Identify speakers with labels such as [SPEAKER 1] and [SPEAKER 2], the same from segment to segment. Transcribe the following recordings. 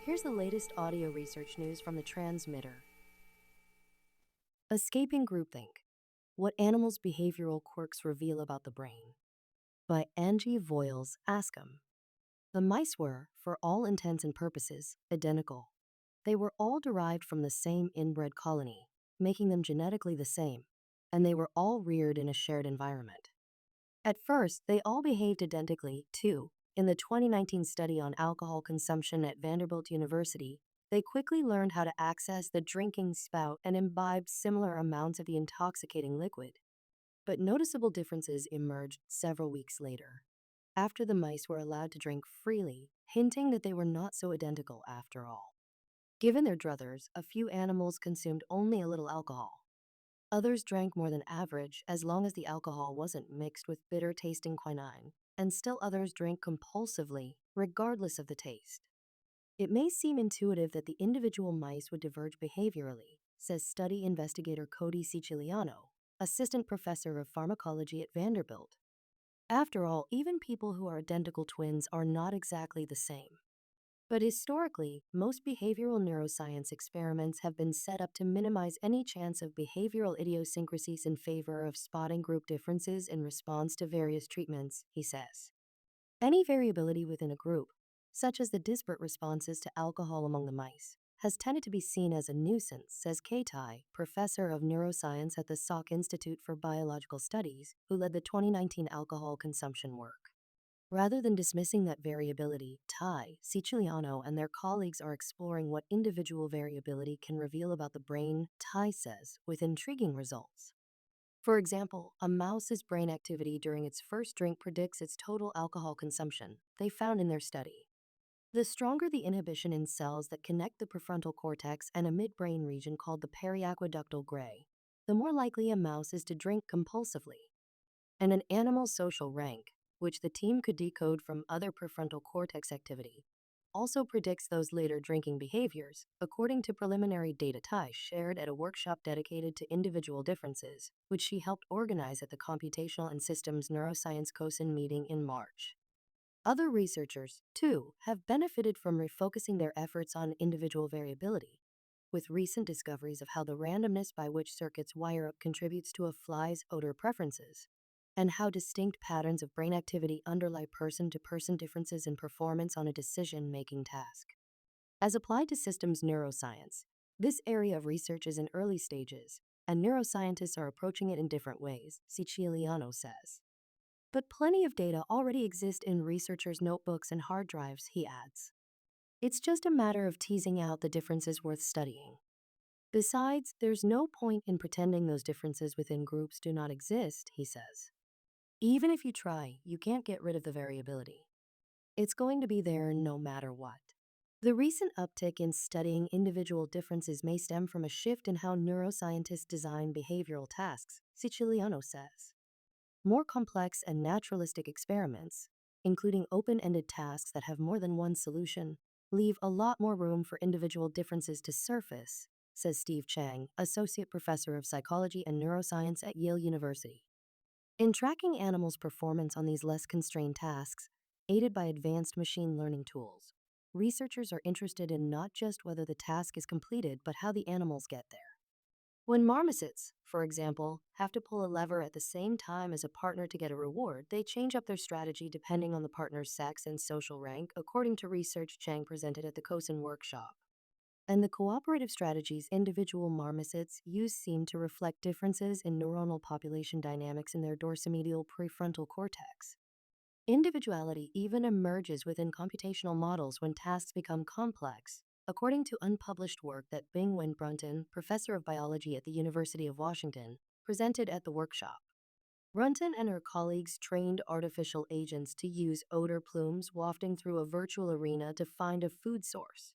[SPEAKER 1] Here's the latest audio research news from the transmitter. Escaping Groupthink: What Animals' Behavioral Quirks Reveal About the Brain, by Angie Voiles Askham. The mice were, for all intents and purposes, identical. They were all derived from the same inbred colony, making them genetically the same, and they were all reared in a shared environment. At first, they all behaved identically, too. In the 2019 study on alcohol consumption at Vanderbilt University, they quickly learned how to access the drinking spout and imbibed similar amounts of the intoxicating liquid. But noticeable differences emerged several weeks later, after the mice were allowed to drink freely, hinting that they were not so identical after all. Given their druthers, a few animals consumed only a little alcohol. Others drank more than average as long as the alcohol wasn't mixed with bitter-tasting quinine, and still others drank compulsively, regardless of the taste. It may seem intuitive that the individual mice would diverge behaviorally, says study investigator Cody Siciliano, assistant professor of pharmacology at Vanderbilt. After all, even people who are identical twins are not exactly the same. But historically, most behavioral neuroscience experiments have been set up to minimize any chance of behavioral idiosyncrasies in favor of spotting group differences in response to various treatments, he says. Any variability within a group, such as the disparate responses to alcohol among the mice, has tended to be seen as a nuisance, says Kei Tai, professor of neuroscience at the Salk Institute for Biological Studies, who led the 2019 alcohol consumption work. Rather than dismissing that variability, Tai, Siciliano, and their colleagues are exploring what individual variability can reveal about the brain, Tai says, with intriguing results. For example, a mouse's brain activity during its first drink predicts its total alcohol consumption, they found in their study. The stronger the inhibition in cells that connect the prefrontal cortex and a midbrain region called the periaqueductal gray, the more likely a mouse is to drink compulsively. And an animal's social rank, which the team could decode from other prefrontal cortex activity, also predicts those later drinking behaviors, according to preliminary data Tai shared at a workshop dedicated to individual differences, which she helped organize at the Computational and Systems Neuroscience COSIN meeting in March. Other researchers, too, have benefited from refocusing their efforts on individual variability, with recent discoveries of how the randomness by which circuits wire up contributes to a fly's odor preferences, and how distinct patterns of brain activity underlie person-to-person differences in performance on a decision-making task. As applied to systems neuroscience, this area of research is in early stages, and neuroscientists are approaching it in different ways, Siciliano says. But plenty of data already exist in researchers' notebooks and hard drives, he adds. It's just a matter of teasing out the differences worth studying. Besides, there's no point in pretending those differences within groups do not exist, he says. Even if you try, you can't get rid of the variability. It's going to be there no matter what. The recent uptick in studying individual differences may stem from a shift in how neuroscientists design behavioral tasks, Siciliano says. More complex and naturalistic experiments, including open-ended tasks that have more than one solution, leave a lot more room for individual differences to surface, says Steve Chang, associate professor of psychology and neuroscience at Yale University. In tracking animals' performance on these less constrained tasks, aided by advanced machine learning tools, researchers are interested in not just whether the task is completed, but how the animals get there. When marmosets, for example, have to pull a lever at the same time as a partner to get a reward, they change up their strategy depending on the partner's sex and social rank, according to research Chang presented at the COSIN workshop. And the cooperative strategies individual marmosets use seem to reflect differences in neuronal population dynamics in their dorsomedial prefrontal cortex. Individuality even emerges within computational models when tasks become complex, according to unpublished work that Bing-Wen Brunton, professor of biology at the University of Washington, presented at the workshop. Brunton and her colleagues trained artificial agents to use odor plumes wafting through a virtual arena to find a food source.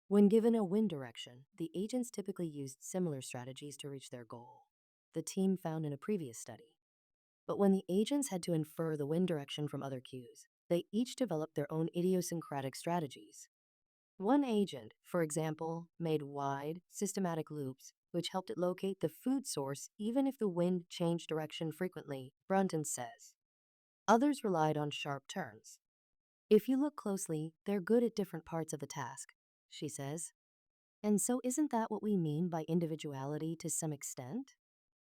[SPEAKER 1] When given a wind direction, the agents typically used similar strategies to reach their goal, the team found in a previous study. But when the agents had to infer the wind direction from other cues, they each developed their own idiosyncratic strategies. One agent, for example, made wide, systematic loops, which helped it locate the food source even if the wind changed direction frequently, Brunton says. Others relied on sharp turns. If you look closely, they're good at different parts of the task, she says. And so isn't that what we mean by individuality to some extent?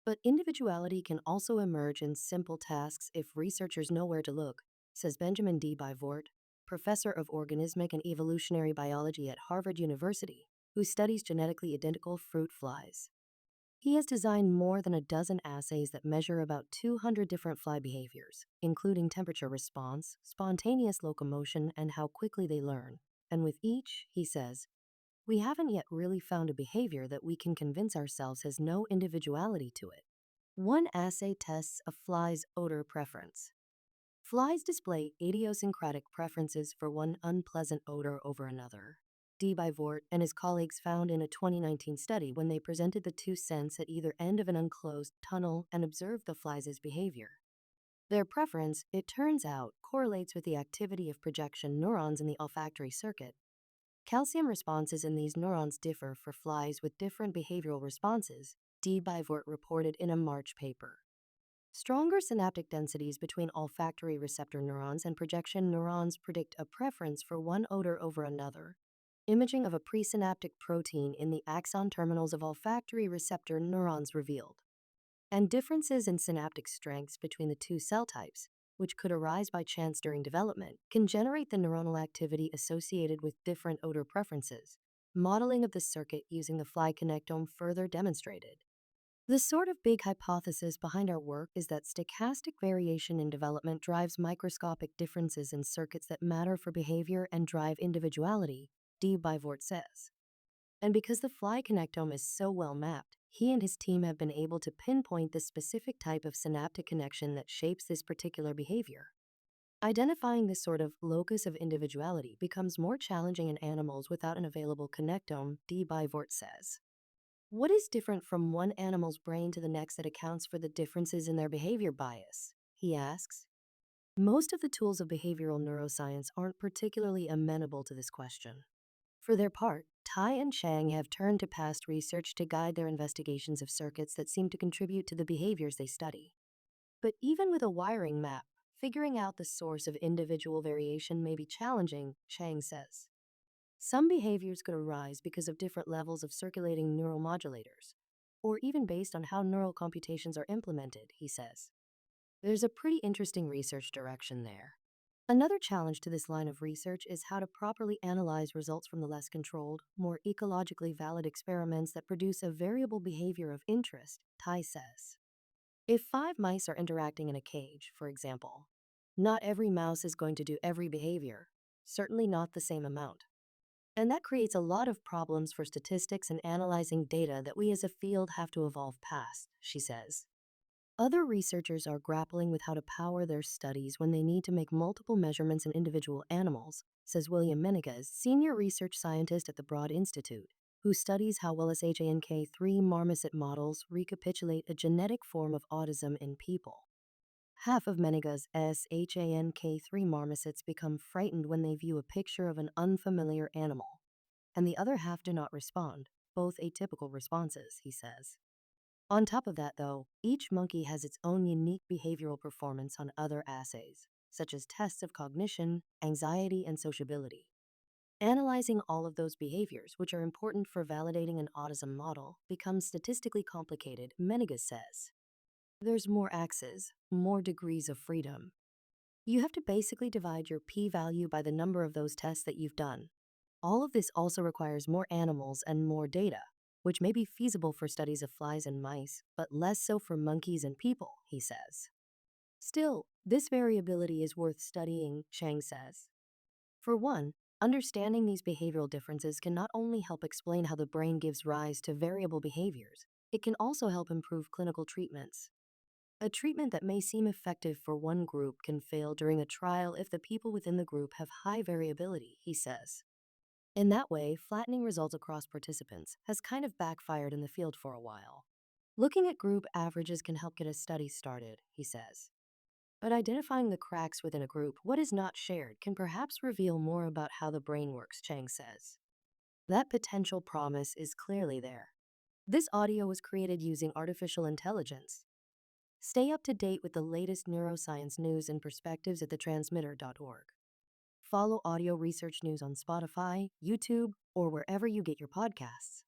[SPEAKER 1] But individuality can also emerge in simple tasks if researchers know where to look, says Benjamin D. Bivort, professor of organismic and evolutionary biology at Harvard University, who studies genetically identical fruit flies. He has designed more than a dozen assays that measure about 200 different fly behaviors, including temperature response, spontaneous locomotion, and how quickly they learn. And with each, he says, we haven't yet really found a behavior that we can convince ourselves has no individuality to it. One assay tests a fly's odor preference. Flies display idiosyncratic preferences for one unpleasant odor over another. D. Bivort and his colleagues found in a 2019 study when they presented the two scents at either end of an enclosed tunnel and observed the flies' behavior. Their preference, it turns out, correlates with the activity of projection neurons in the olfactory circuit. Calcium responses in these neurons differ for flies with different behavioral responses, D. Bivort reported in a March paper. Stronger synaptic densities between olfactory receptor neurons and projection neurons predict a preference for one odor over another. Imaging of a presynaptic protein in the axon terminals of olfactory receptor neurons revealed. And differences in synaptic strengths between the two cell types, which could arise by chance during development, can generate the neuronal activity associated with different odor preferences. Modeling of the circuit using the fly connectome further demonstrated. The sort of big hypothesis behind our work is that stochastic variation in development drives microscopic differences in circuits that matter for behavior and drive individuality, D. Bivort says. And because the fly connectome is so well mapped, he and his team have been able to pinpoint the specific type of synaptic connection that shapes this particular behavior. Identifying this sort of locus of individuality becomes more challenging in animals without an available connectome, D. Bivort says. What is different from one animal's brain to the next that accounts for the differences in their behavior bias? He asks. Most of the tools of behavioral neuroscience aren't particularly amenable to this question. For their part, Tai and Chang have turned to past research to guide their investigations of circuits that seem to contribute to the behaviors they study. But even with a wiring map, figuring out the source of individual variation may be challenging, Chang says. Some behaviors could arise because of different levels of circulating neuromodulators, or even based on how neural computations are implemented, he says. There's a pretty interesting research direction there. Another challenge to this line of research is how to properly analyze results from the less controlled, more ecologically valid experiments that produce a variable behavior of interest, Tai says. If 5 mice are interacting in a cage, for example, not every mouse is going to do every behavior, certainly not the same amount. And that creates a lot of problems for statistics and analyzing data that we as a field have to evolve past, she says. Other researchers are grappling with how to power their studies when they need to make multiple measurements in individual animals, says William Menegas, senior research scientist at the Broad Institute, who studies how well SHANK3 marmoset models recapitulate a genetic form of autism in people. Half of Menegas' SHANK3 marmosets become frightened when they view a picture of an unfamiliar animal, and the other half do not respond, both atypical responses, he says. On top of that, though, each monkey has its own unique behavioral performance on other assays, such as tests of cognition, anxiety, and sociability. Analyzing all of those behaviors, which are important for validating an autism model, becomes statistically complicated, Menegas says. There's more axes, more degrees of freedom. You have to basically divide your p-value by the number of those tests that you've done. All of this also requires more animals and more data, which may be feasible for studies of flies and mice, but less so for monkeys and people, he says. Still, this variability is worth studying, Chang says. For one, understanding these behavioral differences can not only help explain how the brain gives rise to variable behaviors, it can also help improve clinical treatments. A treatment that may seem effective for one group can fail during a trial if the people within the group have high variability, he says. In that way, flattening results across participants has kind of backfired in the field for a while. Looking at group averages can help get a study started, he says. But identifying the cracks within a group, what is not shared, can perhaps reveal more about how the brain works, Chang says. That potential promise is clearly there. This audio was created using artificial intelligence. Stay up to date with the latest neuroscience news and perspectives at thetransmitter.org. Follow Audio Research News on Spotify, YouTube, or wherever you get your podcasts.